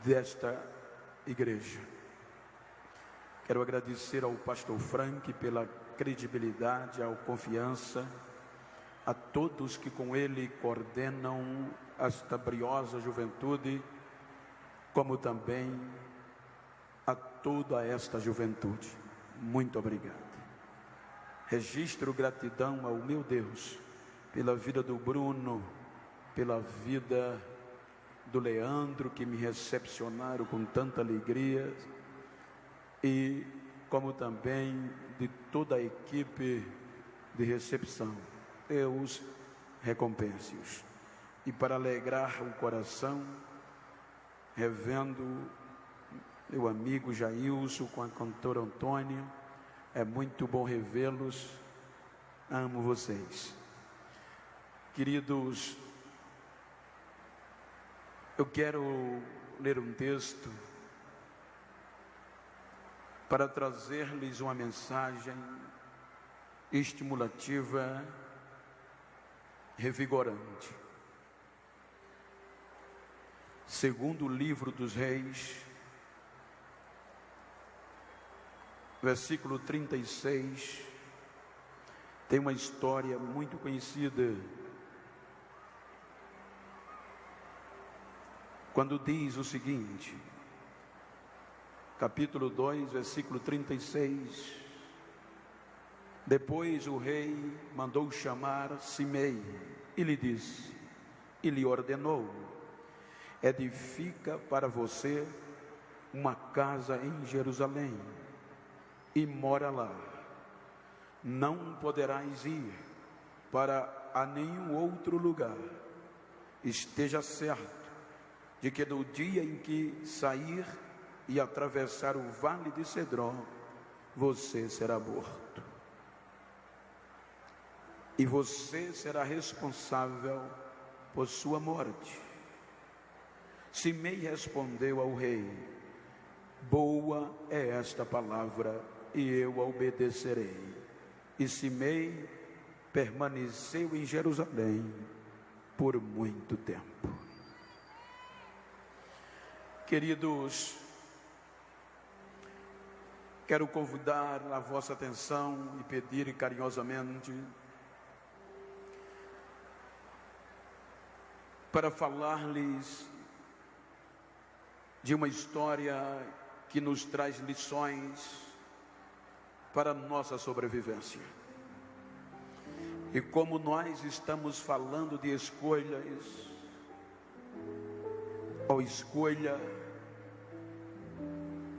desta igreja. Quero agradecer ao pastor Frank pela credibilidade, a confiança, a todos que com ele coordenam esta briosa juventude, como também a toda esta juventude. Muito obrigado. Registro gratidão ao meu Deus pela vida do Bruno, pela vida do Leandro, que me recepcionaram com tanta alegria, e como também de toda a equipe de recepção. Deus recompense-os. E para alegrar o coração, revendo meu amigo Jailson com a cantora Antônia, é muito bom revê-los. Amo vocês. Queridos, eu quero ler um texto para trazer-lhes uma mensagem estimulativa, revigorante. Segundo o livro dos Reis, versículo 36, tem uma história muito conhecida, quando diz o seguinte, capítulo 2, versículo 36, depois o rei mandou chamar Simei e lhe disse, e lhe ordenou, edifica para você uma casa em Jerusalém e mora lá, não poderás ir para a nenhum outro lugar, esteja certo de que no dia em que sair e atravessar o vale de Cedron, você será morto. E você será responsável por sua morte. Simei respondeu ao rei, boa é esta palavra, e eu a obedecerei. E Simei permaneceu em Jerusalém por muito tempo. Queridos, quero convidar a vossa atenção e pedir carinhosamente para falar-lhes de uma história que nos traz lições para a nossa sobrevivência. E como nós estamos falando de escolhas, ou escolha,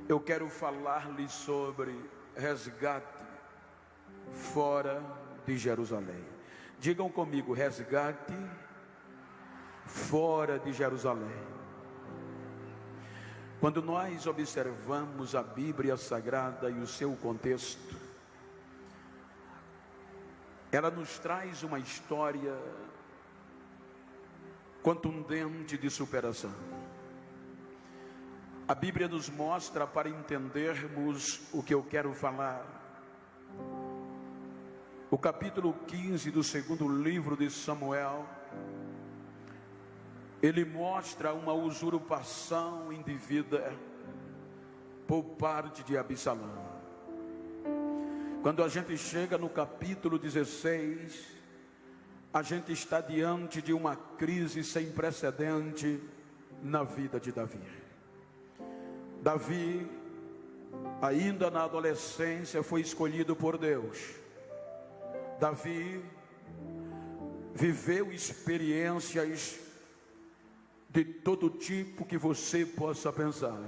eu quero falar-lhes sobre resgate fora de Jerusalém. Digam comigo, resgate fora de Jerusalém. Quando nós observamos a Bíblia Sagrada e o seu contexto, ela nos traz uma história contundente de superação. A Bíblia nos mostra, para entendermos o que eu quero falar, o capítulo 15 do segundo livro de Samuel, ele mostra uma usurpação indevida por parte de Absalão. Quando a gente chega no capítulo 16, a gente está diante de uma crise sem precedente na vida de Davi. Davi, ainda na adolescência, foi escolhido por Deus. Davi viveu experiências de todo tipo que você possa pensar.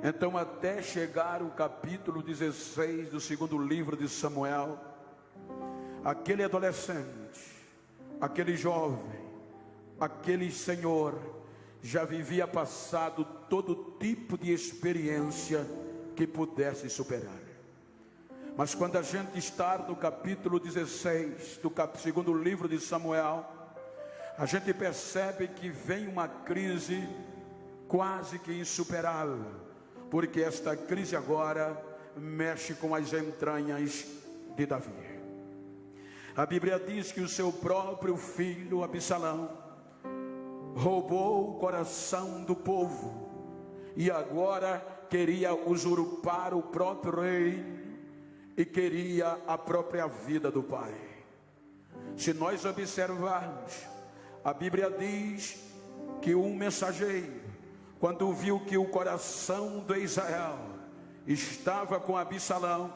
Então, até chegar o capítulo 16 do segundo livro de Samuel, aquele adolescente, aquele jovem, aquele senhor, já vivia passado todo tipo de experiência que pudesse superar. Mas quando a gente está no capítulo 16 do segundo livro de Samuel, a gente percebe que vem uma crise quase que insuperável, porque esta crise agora mexe com as entranhas de Davi. A Bíblia diz que o seu próprio filho Absalão roubou o coração do povo e agora queria usurpar o próprio reino e queria a própria vida do pai. Se nós observarmos, a Bíblia diz que um mensageiro, quando viu que o coração de Israel estava com Absalão,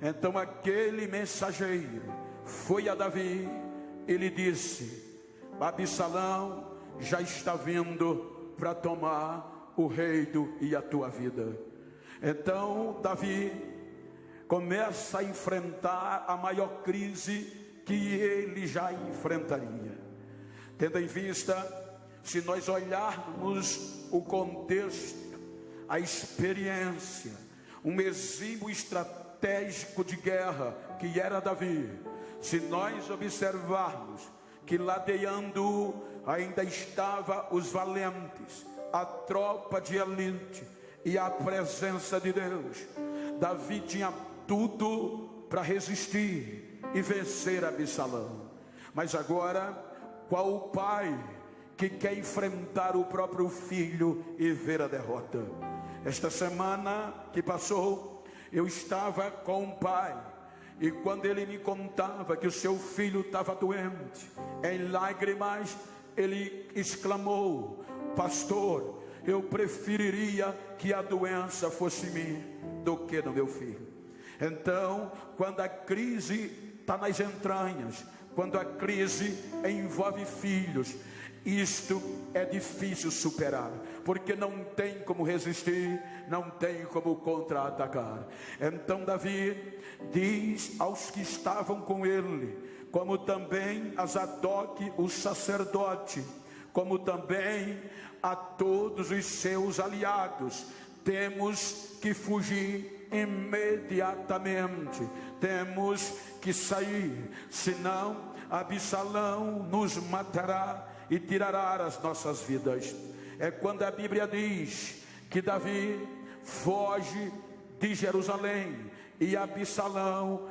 então aquele mensageiro foi a Davi e lhe disse: Absalão já está vindo para tomar o reino e a tua vida. Então Davi começa a enfrentar a maior crise que ele já enfrentaria. Tendo em vista, se nós olharmos o contexto, a experiência, um exímio estratégico de guerra que era Davi, se nós observarmos que ladeando ainda estava os valentes, a tropa de elite e a presença de Deus, Davi tinha tudo para resistir e vencer Absalão. Mas agora, qual o pai que quer enfrentar o próprio filho e ver a derrota? Esta semana que passou, eu estava com um pai, e quando ele me contava que o seu filho estava doente, em lágrimas, ele exclamou: pastor, eu preferiria que a doença fosse minha do que no meu filho. Então, quando a crise está nas entranhas, quando a crise envolve filhos, isto é difícil superar, porque não tem como resistir, não tem como contra-atacar. Então Davi diz aos que estavam com ele, como também a Zadok, o sacerdote, como também a todos os seus aliados: temos que fugir imediatamente, temos que sair, senão Absalão nos matará e tirará as nossas vidas. É quando a Bíblia diz que Davi foge de Jerusalém e Absalão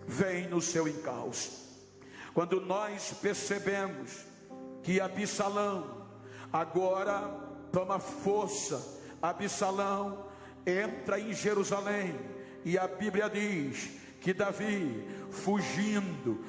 vem no seu encalço. Quando nós percebemos que Absalão agora toma força, Absalão entra em Jerusalém, e a Bíblia diz que Davi, fugindo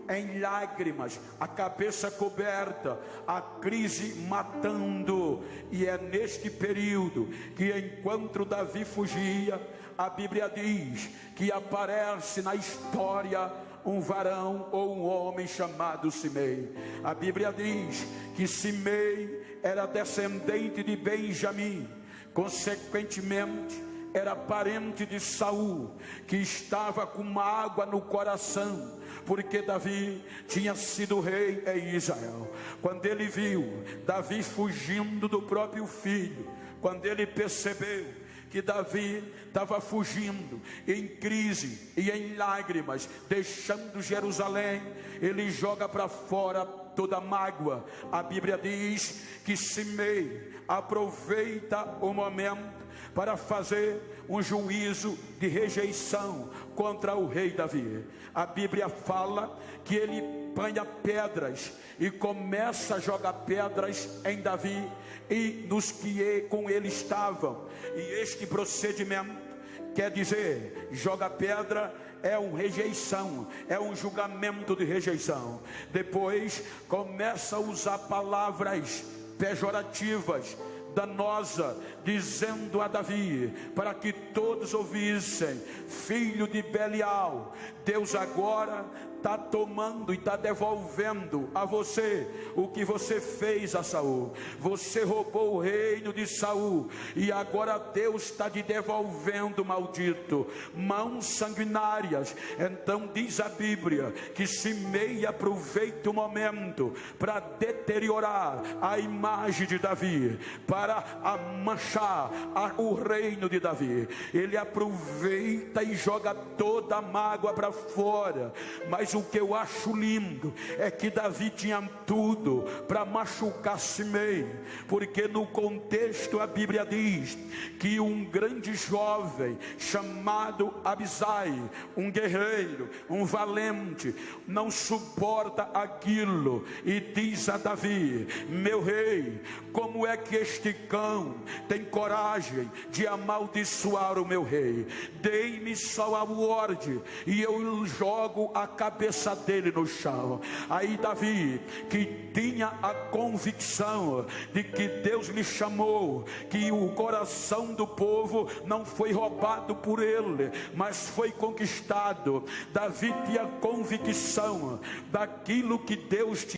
em lágrimas, a cabeça coberta, a crise matando. E é neste período que, enquanto Davi fugia, a Bíblia diz que aparece na história um varão ou um homem chamado Simei. A Bíblia diz que Simei era descendente de Benjamim, consequentemente era parente de Saul, que estava com mágoa no coração, porque Davi tinha sido rei em Israel. Quando ele viu Davi fugindo do próprio filho, quando ele percebeu que Davi estava fugindo em crise e em lágrimas, deixando Jerusalém, ele joga para fora toda mágoa. A Bíblia diz que Simei aproveita o momento para fazer um juízo de rejeição contra o rei Davi. A Bíblia fala que ele apanha pedras e começa a jogar pedras em Davi e nos que com ele estavam. E este procedimento quer dizer, joga pedra é uma rejeição, é um julgamento de rejeição. Depois começa a usar palavras pejorativas, danosa, dizendo a Davi, para que todos ouvissem: filho de Belial, Deus agora está tomando e está devolvendo a você o que você fez a Saul. Você roubou o reino de Saul e agora Deus está te devolvendo, maldito. Mãos sanguinárias. Então diz a Bíblia que Simei aproveita o momento para deteriorar a imagem de Davi, para para manchar o reino de Davi. Ele aproveita e joga toda a mágoa para fora. Mas o que eu acho lindo é que Davi tinha tudo para machucar Simei, porque no contexto a Bíblia diz que um grande jovem chamado Abisai, um guerreiro, um valente, não suporta aquilo e diz a Davi: meu rei, como é que este cão tem coragem de amaldiçoar o meu rei? Dei-me só a ordem e eu jogo a cabeça dele no chão. Aí Davi, que tinha a convicção de que Deus lhe chamou, que o coração do povo não foi roubado por ele, mas foi conquistado. Davi tinha convicção daquilo que Deus tinha.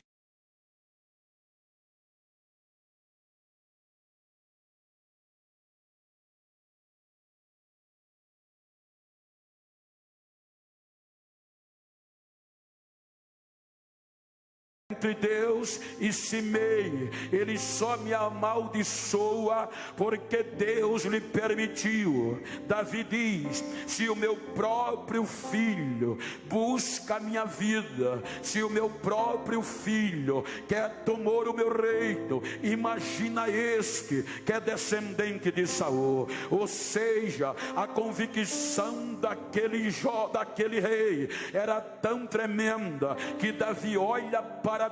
Entre Deus e Simei, ele só me amaldiçoa porque Deus lhe permitiu. Davi diz: se o meu próprio filho busca a minha vida, se o meu próprio filho quer tomar o meu reino, imagina este que é descendente de Saul. Ou seja, a convicção daquele rei era tão tremenda que Davi olha para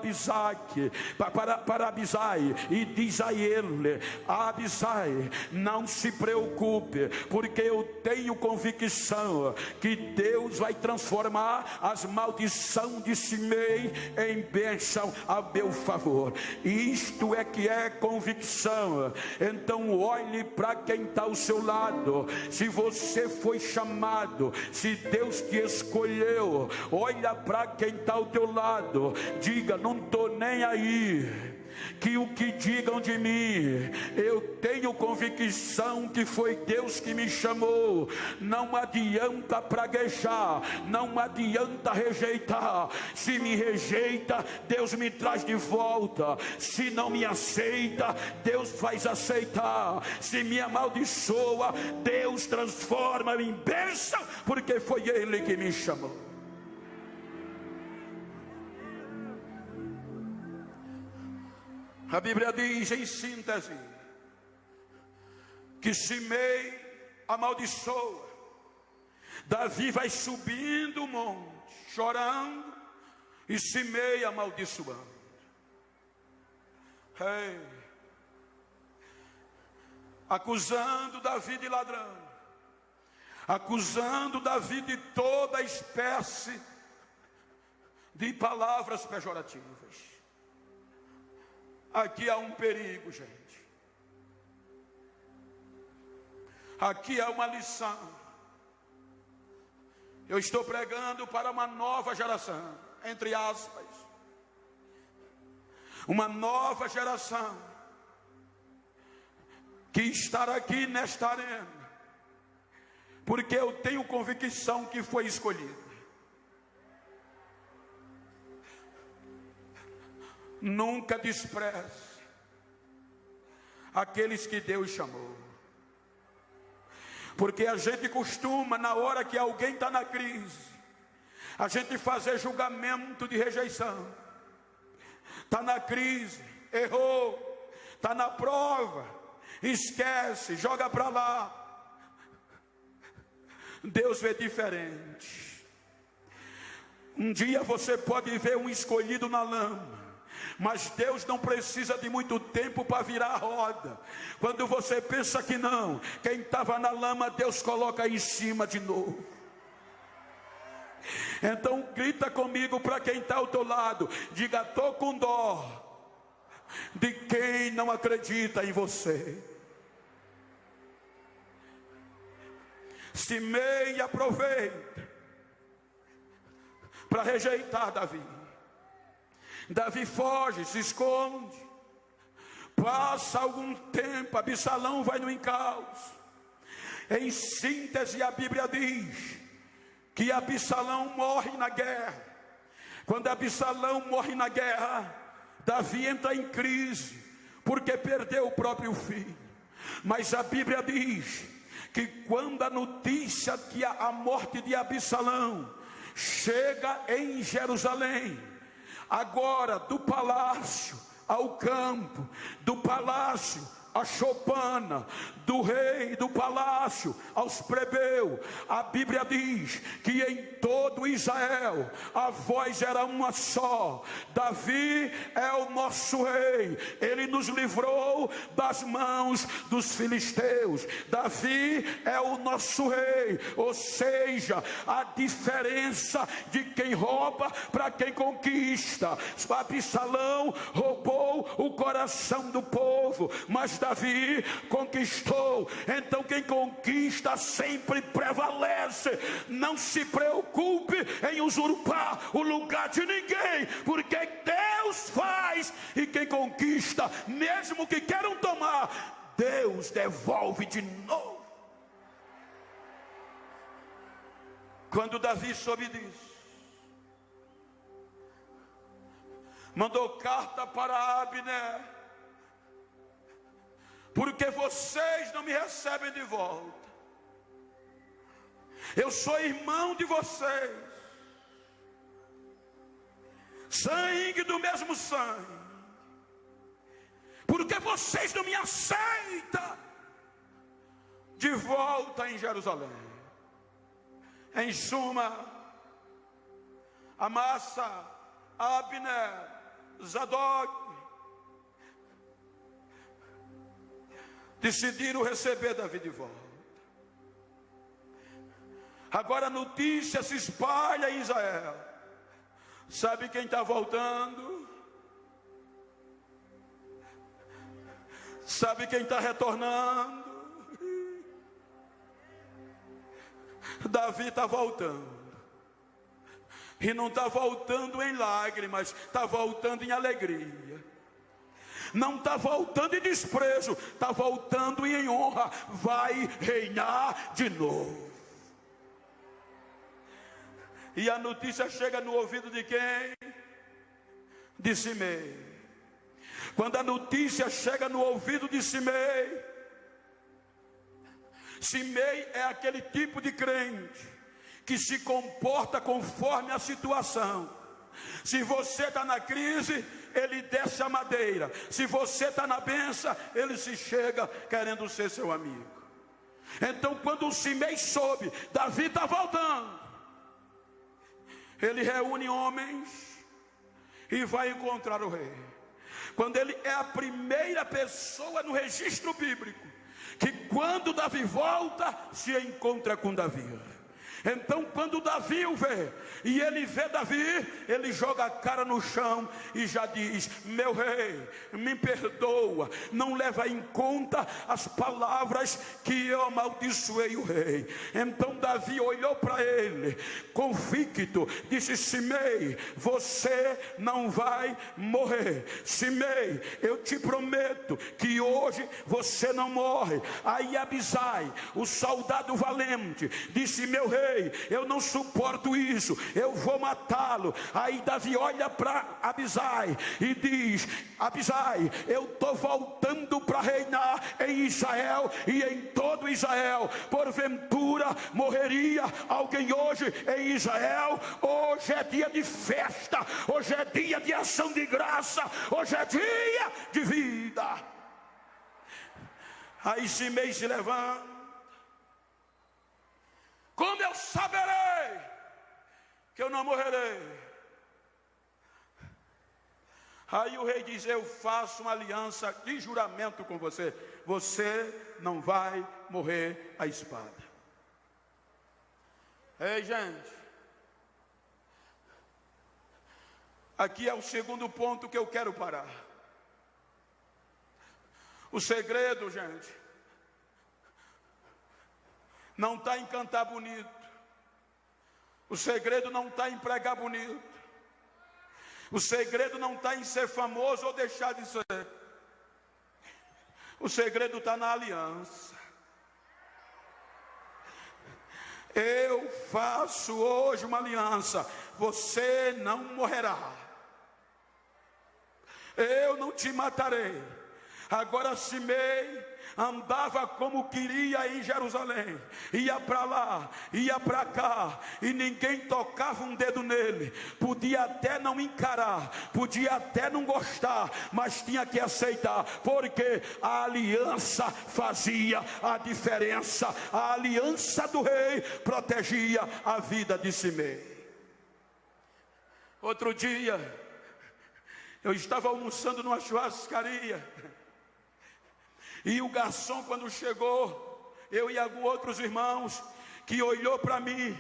Abisai e diz a ele: Abisai, não se preocupe, porque eu tenho convicção que Deus vai transformar as maldições de Simei em bênção a meu favor. Isto é que é convicção. Então olhe para quem está ao seu lado. Se você foi chamado, se Deus te escolheu, olha para quem está ao teu lado, diga: não estou nem aí que o que digam de mim, eu tenho convicção que foi Deus que me chamou. Não adianta praguejar, não adianta rejeitar. Se me rejeita, Deus me traz de volta. Se não me aceita, Deus faz aceitar. Se me amaldiçoa, Deus transforma em bênção, porque foi Ele que me chamou. A Bíblia diz, em síntese, que Simei amaldiçoa. Davi vai subindo o monte, chorando, e Simei amaldiçoando. Acusando Davi de ladrão, acusando Davi de toda espécie de palavras pejorativas. Aqui há um perigo, gente. Aqui há uma lição. Eu estou pregando para uma nova geração, entre aspas. Uma nova geração que estará aqui nesta arena, porque eu tenho convicção que foi escolhido. Nunca despreze aqueles que Deus chamou, porque a gente costuma, na hora que alguém está na crise, a gente fazer julgamento de rejeição. Está na crise, errou, está na prova, esquece, joga para lá. Deus vê diferente. Um dia você pode ver um escolhido na lama, mas Deus não precisa de muito tempo para virar a roda. Quando você pensa que não, quem estava na lama, Deus coloca em cima de novo. Então grita comigo para quem está ao teu lado, diga: estou com dó de quem não acredita em você. Simei aproveita para rejeitar Davi. Davi foge, se esconde. Passa algum tempo, Absalão vai no encalço. Em síntese, a Bíblia diz que Absalão morre na guerra. Quando Absalão morre na guerra, Davi entra em crise, porque perdeu o próprio filho. Mas a Bíblia diz que quando a notícia que a morte de Absalão chega em Jerusalém, agora do palácio ao campo, do palácio à choupana, do rei do palácio aos plebeus, a Bíblia diz que em todo Israel a voz era uma só: Davi é o nosso rei, ele nos livrou das mãos dos filisteus, Davi é o nosso rei. Ou seja, a diferença de quem rouba para quem conquista. Absalão roubou o coração do povo, mas Davi conquistou. Então quem conquista sempre prevalece. Não se preocupe em usurpar o lugar de ninguém, porque Deus faz, e quem conquista, mesmo que queiram tomar, Deus devolve de novo. Quando Davi soube disso, mandou carta para Abner: porque vocês não me recebem de volta, eu sou irmão de vocês, sangue do mesmo sangue, porque vocês não me aceitam de volta em Jerusalém. Em suma, Amasa, Abner, Zadok decidiram receber Davi de volta. Agora a notícia se espalha em Israel. Sabe quem está voltando? Sabe quem está retornando? Davi está voltando. E não está voltando em lágrimas, está voltando em alegria. Não está voltando em desprezo, está voltando em honra. Vai reinar de novo. E a notícia chega no ouvido de quem? De Simei. Quando a notícia chega no ouvido de Simei, Simei é aquele tipo de crente que se comporta conforme a situação. Se você está na crise, ele desce a madeira. Se você está na benção, ele se chega querendo ser seu amigo. Então quando o Simei soube, Davi está voltando, ele reúne homens e vai encontrar o rei. Quando ele é a primeira pessoa no registro bíblico que quando Davi volta, se encontra com Davi. Então quando Davi o vê, e ele vê Davi, ele joga a cara no chão e já diz: meu rei, me perdoa, não leva em conta as palavras que eu amaldiçoei o rei. Então Davi olhou para ele, convicto, disse: Simei, você não vai morrer. Simei, eu te prometo que hoje você não morre. Aí Abisai, o soldado valente, disse: meu rei, eu não suporto isso, eu vou matá-lo. Aí Davi olha para Abisai e diz: Abisai, eu estou voltando para reinar em Israel e em todo Israel. Porventura morreria alguém hoje em Israel? Hoje é dia de festa, hoje é dia de ação de graça, hoje é dia de vida. Aí Simei se levanta: como eu saberei que eu não morrerei? Aí o rei diz: eu faço uma aliança de juramento com você, você não vai morrer à espada. Ei, gente, aqui é o segundo ponto que eu quero parar. O segredo, gente, não está em cantar bonito. O segredo não está em pregar bonito. O segredo não está em ser famoso ou deixar de ser. O segredo está na aliança. Eu faço hoje uma aliança: você não morrerá, eu não te matarei, Agora Simei andava como queria em Jerusalém, ia para lá, ia para cá, e ninguém tocava um dedo nele. Podia até não encarar, podia até não gostar, mas tinha que aceitar, porque a aliança fazia a diferença. A aliança do rei protegia a vida de Simei. Outro dia, eu estava almoçando numa churrascaria, e o garçom, quando chegou, eu e alguns outros irmãos, que olhou para mim,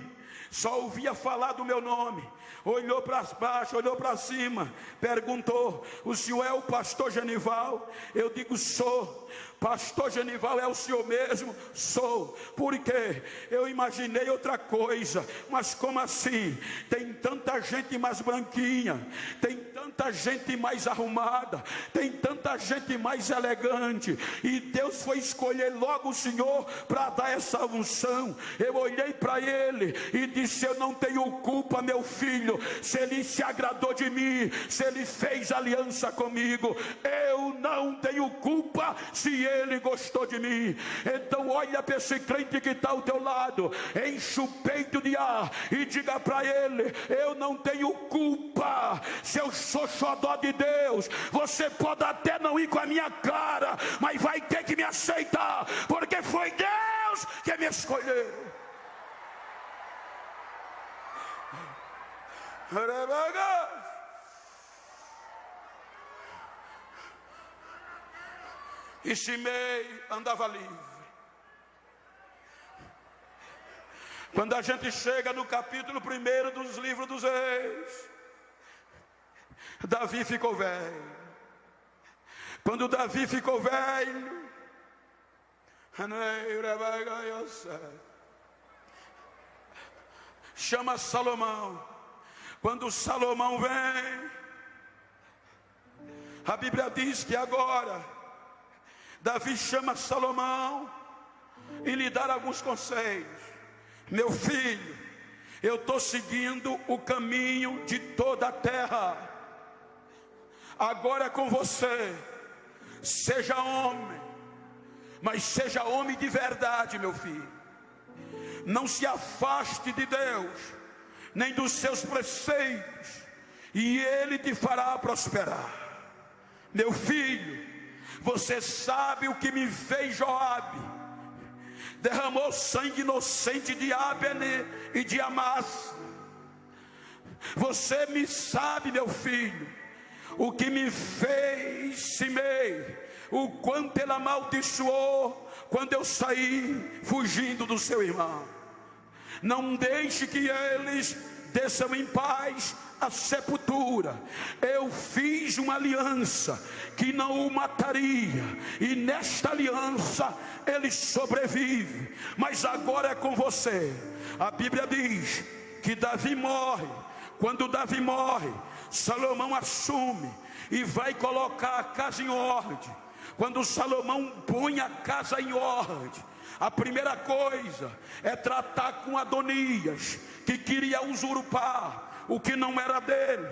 só ouvia falar do meu nome, olhou para baixo, olhou para cima, perguntou: o senhor é o pastor Genival? Eu digo: sou. Pastor Genival, é o senhor mesmo? Sou. Por quê? Eu imaginei outra coisa. Mas como assim? Tem tanta gente mais branquinha, tem tanta gente mais arrumada, tem tanta gente mais elegante, e Deus foi escolher logo o senhor para dar essa unção. Eu olhei para ele e disse: eu não tenho culpa, meu filho, se ele se agradou de mim, se ele fez aliança comigo. Eu não tenho culpa se ele gostou de mim. Então olha para esse crente que está ao teu lado, enche o peito de ar e diga para ele: eu não tenho culpa se eu sou xodó de Deus. Você pode até não ir com a minha cara, mas vai ter que me aceitar, porque foi Deus que me escolheu. E Simei andava livre. Quando a gente chega no capítulo 1 dos livros dos Reis, Davi ficou velho. Quando Davi ficou velho, chama Salomão. Quando Salomão vem, a Bíblia diz que agora Davi chama Salomão e lhe dá alguns conselhos. Meu filho, eu estou seguindo o caminho de toda a terra. Agora é com você. Seja homem, mas seja homem de verdade, meu filho. Não se afaste de Deus, nem dos seus preceitos, e Ele te fará prosperar. Meu filho, você sabe o que me fez Joabe? Derramou sangue inocente de Abner e de Amasa. Você me sabe, meu filho, o que me fez Simei, o quanto ele amaldiçoou quando eu saí fugindo do seu irmão. Não deixe que eles desçam em paz a sepultura. Eu fiz uma aliança que não o mataria, e nesta aliança ele sobrevive. Mas agora é com você. A Bíblia diz que Davi morre. Quando Davi morre, Salomão assume e vai colocar a casa em ordem. Quando Salomão põe a casa em ordem, a primeira coisa é tratar com Adonias, que queria usurpar o que não era dele.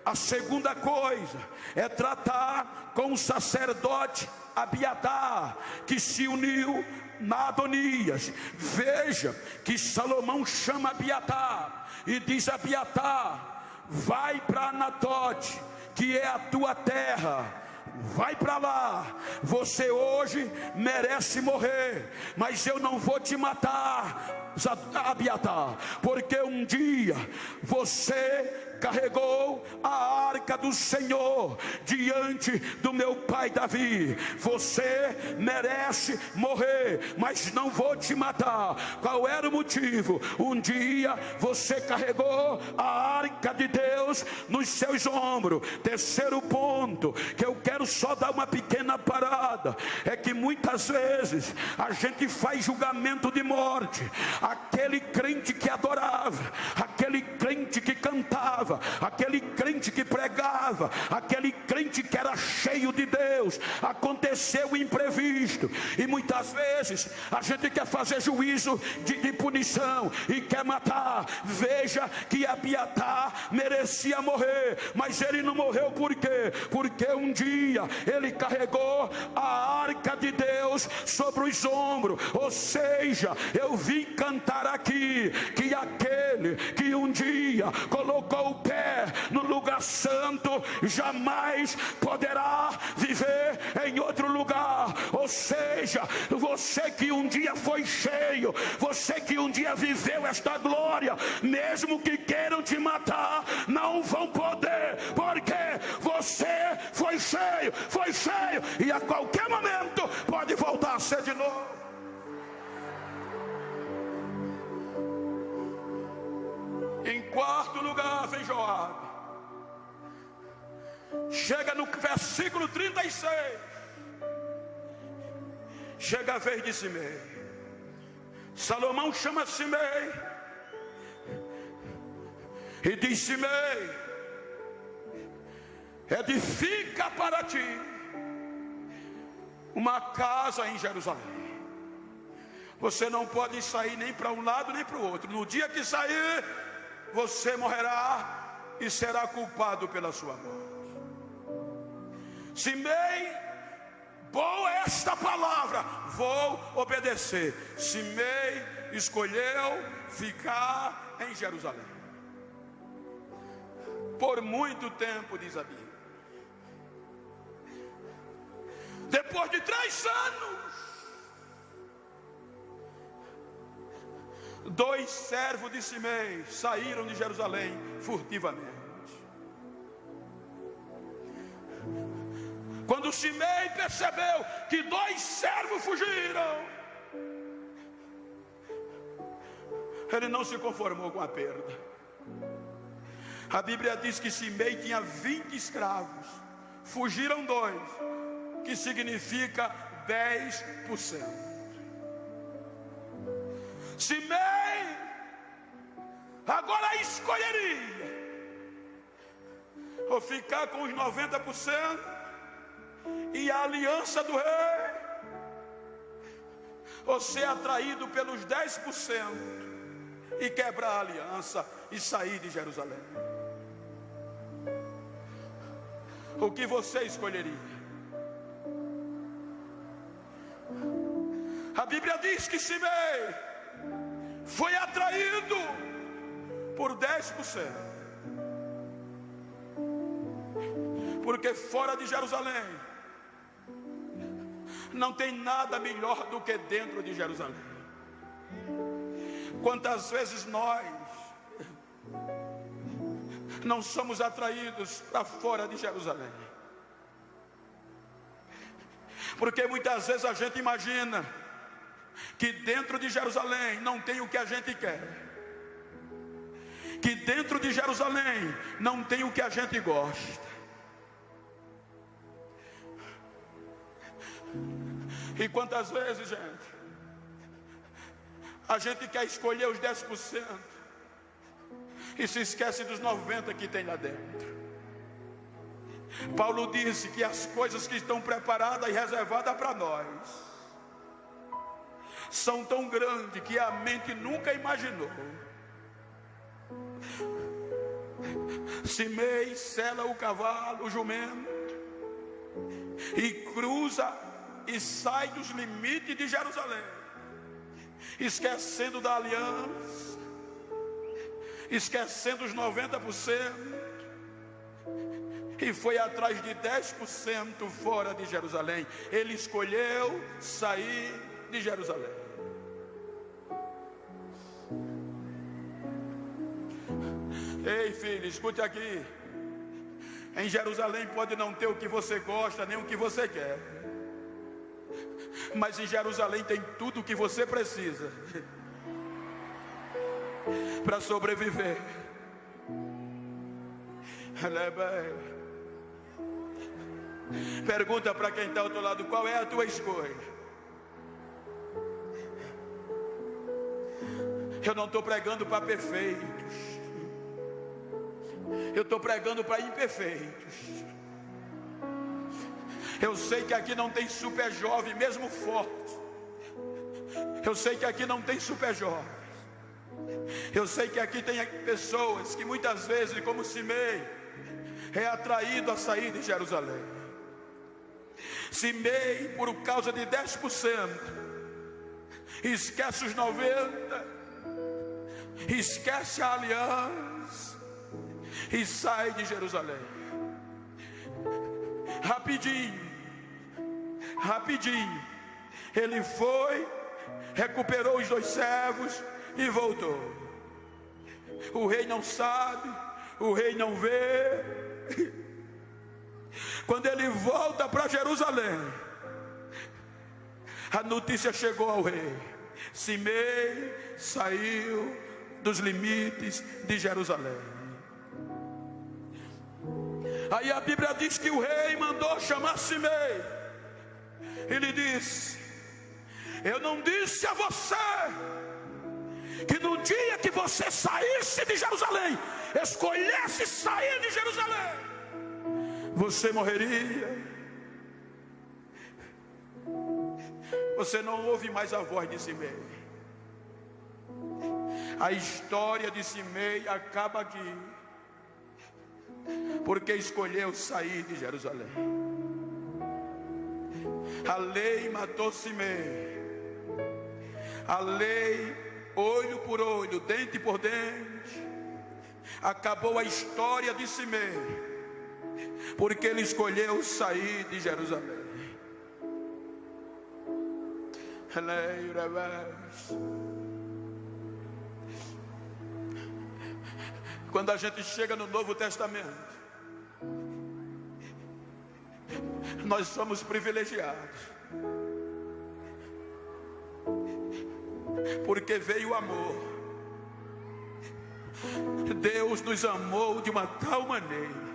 A segunda coisa é tratar com o sacerdote Abiatar, que se uniu na Adonias. Veja que Salomão chama Abiatar e diz: Abiatar, vai para Anatote, que é a tua terra. Vai para lá. Você hoje merece morrer, mas eu não vou te matar, Abiatar, porque um dia você carregou a arca do Senhor diante do meu pai Davi. Você merece morrer, mas não vou te matar. Qual era o motivo? Um dia você carregou a arca de Deus nos seus ombros. Terceiro ponto, que eu quero só dar uma pequena parada, é que muitas vezes a gente faz julgamento de morte. Aquele crente que adorava, aquele crente crente que cantava, aquele crente que pregava, aquele crente que era cheio de Deus. Aconteceu o imprevisto, e muitas vezes a gente quer fazer juízo de punição e quer matar. Veja que Abiatar merecia morrer, mas ele não morreu. Por quê? Porque um dia ele carregou a arca de Deus sobre os ombros. Ou seja, eu vim cantar aqui que aquele que um dia colocou o pé no lugar santo jamais poderá viver em outro lugar. Ou seja, você que um dia foi cheio, você que um dia viveu esta glória, mesmo que queiram te matar, não vão poder, porque você foi cheio, e a qualquer momento pode voltar a ser de novo. Em quarto lugar vem Joabe. Chega no versículo 36. Chega a vez de Simei. Salomão chama Simei e diz: Simei, edifica para ti uma casa em Jerusalém. Você não pode sair nem para um lado nem para o outro. No dia que sair, você morrerá e será culpado pela sua morte. Simei, boa esta palavra, vou obedecer. Simei escolheu ficar em Jerusalém por muito tempo, diz a Bíblia. Depois de 3 anos, 2 servos de Simei saíram de Jerusalém furtivamente. Quando Simei percebeu que 2 servos fugiram, ele não se conformou com a perda. A Bíblia diz que Simei tinha 20 escravos, fugiram 2, que significa 10%. Simei agora escolheria ou ficar com os 90% e a aliança do rei, ou ser atraído pelos 10% e quebrar a aliança e sair de Jerusalém. O que você escolheria? A Bíblia diz que Simei foi atraído por 10%, porque fora de Jerusalém não tem nada melhor do que dentro de Jerusalém. Quantas vezes nós não somos atraídos para fora de Jerusalém? Porque muitas vezes a gente imagina que dentro de Jerusalém não tem o que a gente quer, que dentro de Jerusalém não tem o que a gente gosta. E quantas vezes, gente, a gente quer escolher os 10% e se esquece dos 90% que tem lá dentro. Paulo disse que as coisas que estão preparadas e reservadas para nós são tão grandes que a mente nunca imaginou. Simei sela o cavalo, o jumento, e cruza e sai dos limites de Jerusalém, esquecendo da aliança, esquecendo os 90%, e foi atrás de 10% fora de Jerusalém. Ele escolheu sair de Jerusalém. Ei, filho, escute aqui. Em Jerusalém pode não ter o que você gosta, nem o que você quer, mas em Jerusalém tem tudo o que você precisa para sobreviver. Pergunta para quem está ao teu lado: qual é a tua escolha? Eu não estou pregando para perfeitos, Eu estou pregando para imperfeitos. Eu sei que aqui não tem super jovem, mesmo forte. Eu sei que aqui não tem super jovem. Eu sei que aqui tem pessoas que muitas vezes, como Simei, é atraído a sair de Jerusalém. Simei, por causa de 10%, esquece os 90%, esquece a aliança e sai de Jerusalém. Rapidinho, ele foi, recuperou os 2 servos e voltou. O rei não sabe, o rei não vê. Quando ele volta para Jerusalém, a notícia chegou ao rei: Simei saiu dos limites de Jerusalém. Aí a Bíblia diz que o rei mandou chamar Simei. Ele disse: eu não disse a você que no dia que você saísse de Jerusalém, escolhesse sair de Jerusalém, você morreria? Você não ouve mais a voz de Simei. A história de Simei acaba aqui, porque escolheu sair de Jerusalém. A lei matou Simei. A lei, olho por olho, dente por dente. Acabou a história de Simei, porque ele escolheu sair de Jerusalém. Quando a gente chega no Novo Testamento, nós somos privilegiados, porque veio o amor. Deus nos amou de uma tal maneira.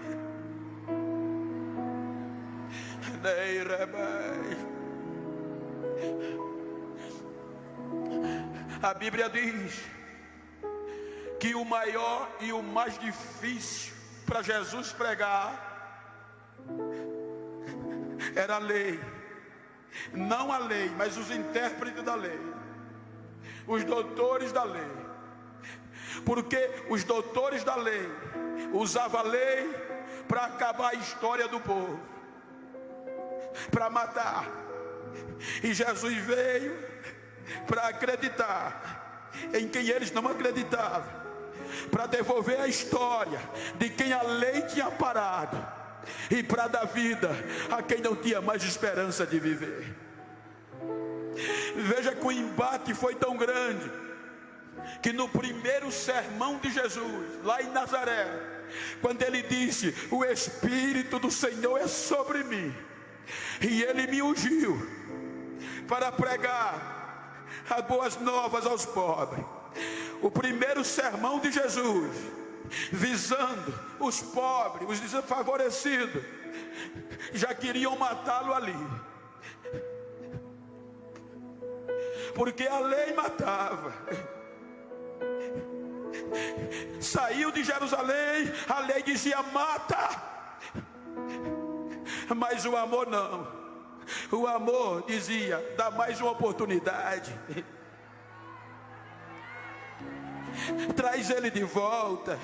A Bíblia diz que o maior e o mais difícil para Jesus pregar era a lei. Não a lei, mas os intérpretes da lei, os doutores da lei. Porque os doutores da lei usavam a lei para acabar a história do povo, para matar. E Jesus veio para acreditar em quem eles não acreditavam, para devolver a história de quem a lei tinha parado, e para dar vida a quem não tinha mais esperança de viver. Veja que o embate foi tão grande, que no primeiro sermão de Jesus, lá em Nazaré, quando ele disse: o Espírito do Senhor é sobre mim, e ele me ungiu para pregar as boas novas aos pobres. O primeiro sermão de Jesus, visando os pobres, os desfavorecidos, já queriam matá-lo ali, porque a lei matava. Saiu de Jerusalém, a lei dizia: mata, mas o amor não. O amor dizia: dá mais uma oportunidade, traz ele de volta.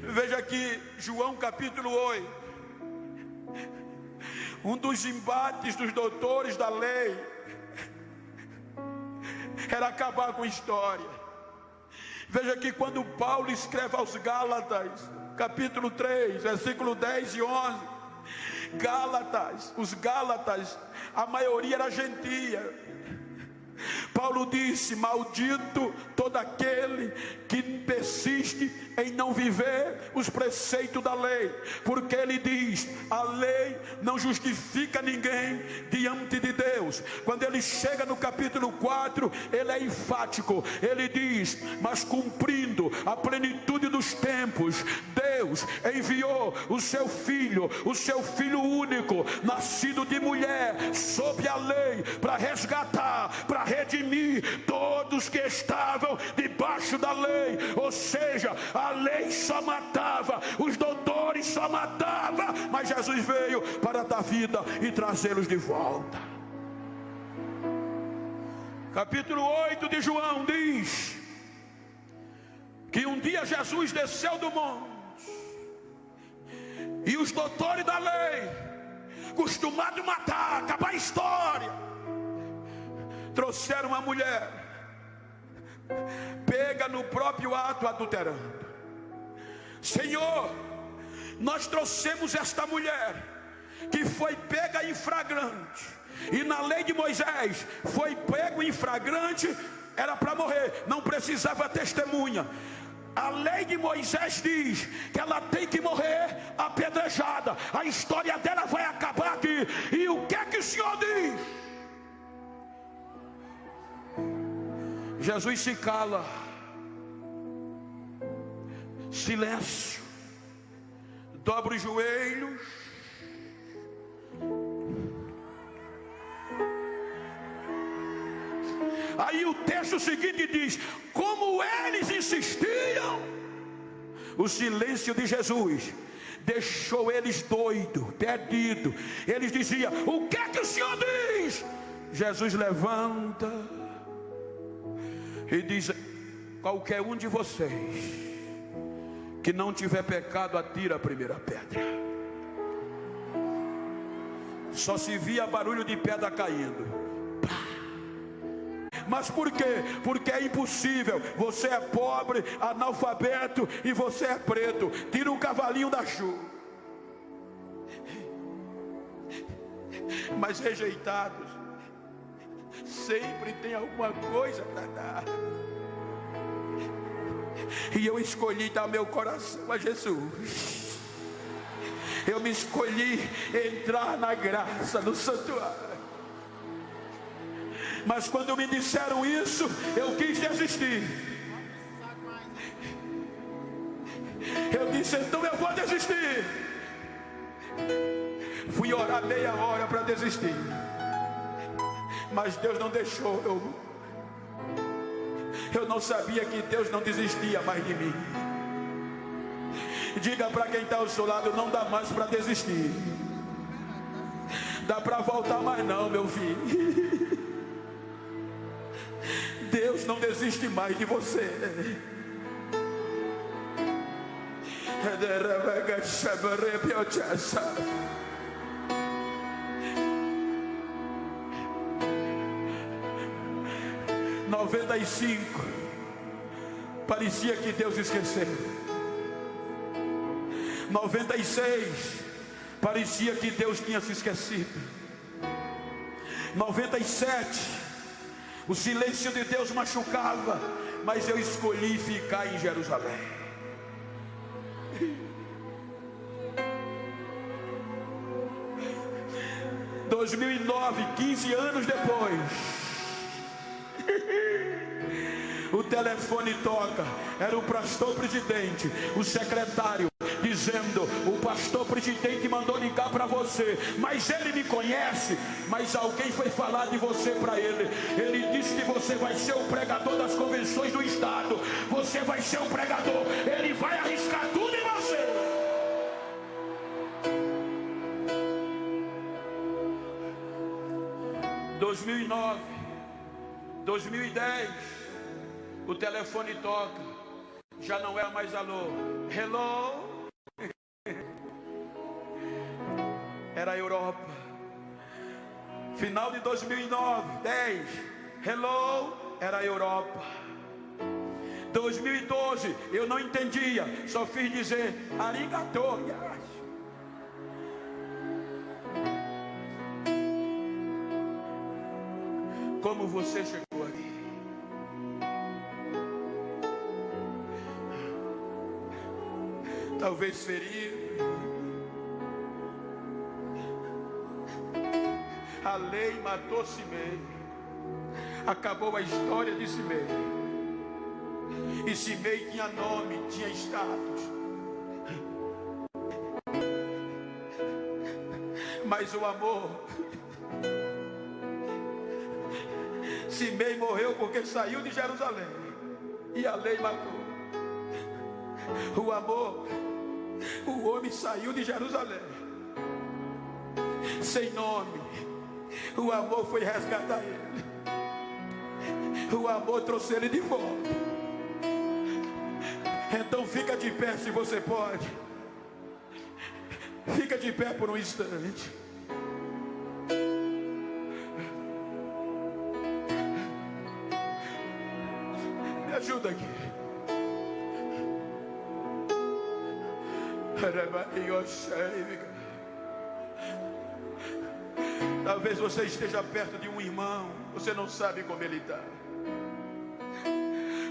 Veja aqui João capítulo 8. Um dos embates dos doutores da lei era acabar com a história. Veja que quando Paulo escreve aos Gálatas, capítulo 3, versículo 10 e 11, Gálatas, os Gálatas, a maioria era gentia. Paulo disse: maldito todo aquele que persiste em não viver os preceitos da lei, porque ele diz: a lei não justifica ninguém diante de Deus. Quando ele chega no capítulo 4, ele é enfático, ele diz: mas cumprindo a plenitude dos tempos, Deus Deus enviou o seu filho único, nascido de mulher, sob a lei, para resgatar, para redimir todos que estavam debaixo da lei. Ou seja, a lei só matava, os doutores só matavam, mas Jesus veio para dar vida e trazê-los de volta. Capítulo 8 de João diz que um dia Jesus desceu do monte e os doutores da lei, acostumados a matar, acabar a história, trouxeram uma mulher pega no próprio ato adulterando. Senhor, nós trouxemos esta mulher que foi pega em flagrante, e na lei de Moisés foi pego em flagrante, era para morrer, não precisava testemunha. A lei de Moisés diz que ela tem que morrer apedrejada. A história dela vai acabar aqui. E o que é que o Senhor diz? Jesus se cala. Silêncio. Dobra os joelhos. Aí o texto seguinte diz: como eles insistiam, o silêncio de Jesus deixou eles doidos, perdidos. Eles diziam: o que é que o Senhor diz? Jesus levanta e diz: qualquer um de vocês que não tiver pecado, atira a primeira pedra. Só se via barulho de pedra caindo. Mas por quê? Porque é impossível. Você é pobre, analfabeto e você é preto. Tira um cavalinho da chuva. Mas rejeitados sempre tem alguma coisa para dar. E eu escolhi dar meu coração a Jesus. Eu me escolhi entrar na graça, no santuário. Mas quando me disseram isso, eu quis desistir. Eu disse: então eu vou desistir. Fui orar meia hora para desistir, mas Deus não deixou. Eu não sabia que Deus não desistia mais de mim. Diga para quem está ao seu lado: não dá mais para desistir. Dá para voltar mais não, meu filho. Deus não desiste mais de você. Em 95, parecia que Deus esqueceu. 96, parecia que Deus tinha se esquecido. 97, o silêncio de Deus machucava, mas eu escolhi ficar em Jerusalém. Em 2009, 15 anos depois, o telefone toca. Era o pastor presidente, o secretário, dizendo: o pastor presidente mandou ligar para você, mas ele me conhece, mas alguém foi falar de você para ele. Ele disse que você vai ser o pregador das convenções do estado. Você vai ser o pregador. Ele vai arriscar tudo em você. Em 2009, 2010, o telefone toca. Já não era mais alô. Hello. Era a Europa. Final de 2009, 10. Hello. Era a Europa. 2012, eu não entendia. Só fiz dizer arigato. Como você chegou ali? Talvez ferido. A lei matou Simei. Acabou a história de Simei. E Simei tinha nome, tinha status. Mas o amor, Simei morreu porque saiu de Jerusalém e a lei matou. O amor, o homem saiu de Jerusalém sem nome. O amor foi resgatar ele. O amor trouxe ele de volta. Então fica de pé se você pode. Fica de pé por um instante. Me ajuda aqui. Talvez você esteja perto de um irmão, você não sabe como ele está,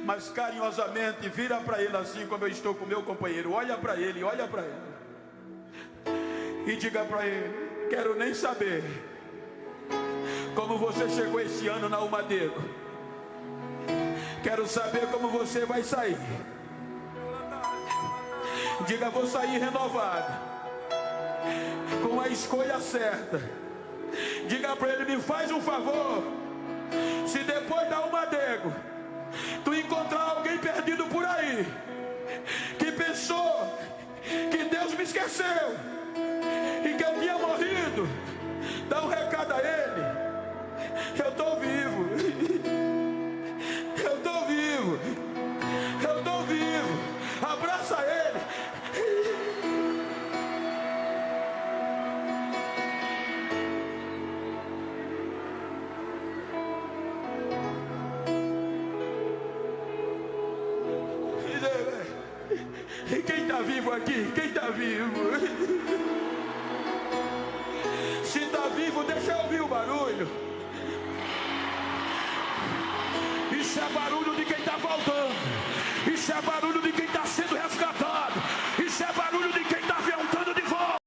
mas carinhosamente vira para ele assim como eu estou com meu companheiro. Olha para ele e diga para ele: quero nem saber como você chegou esse ano na Almadeiro, quero saber como você vai sair. Diga: vou sair renovado, com a escolha certa. Diga para ele: me faz um favor, se depois da Almadeiro tu encontrar alguém perdido por aí, que pensou que Deus me esqueceu e que eu tinha morrido, dá um recado a ele: eu estou vivo, eu estou vivo, eu estou vivo. Abraça ele. E quem está vivo aqui? Quem está vivo? Se está vivo, deixa eu ouvir o barulho. Isso é barulho de quem está voltando. Isso é barulho de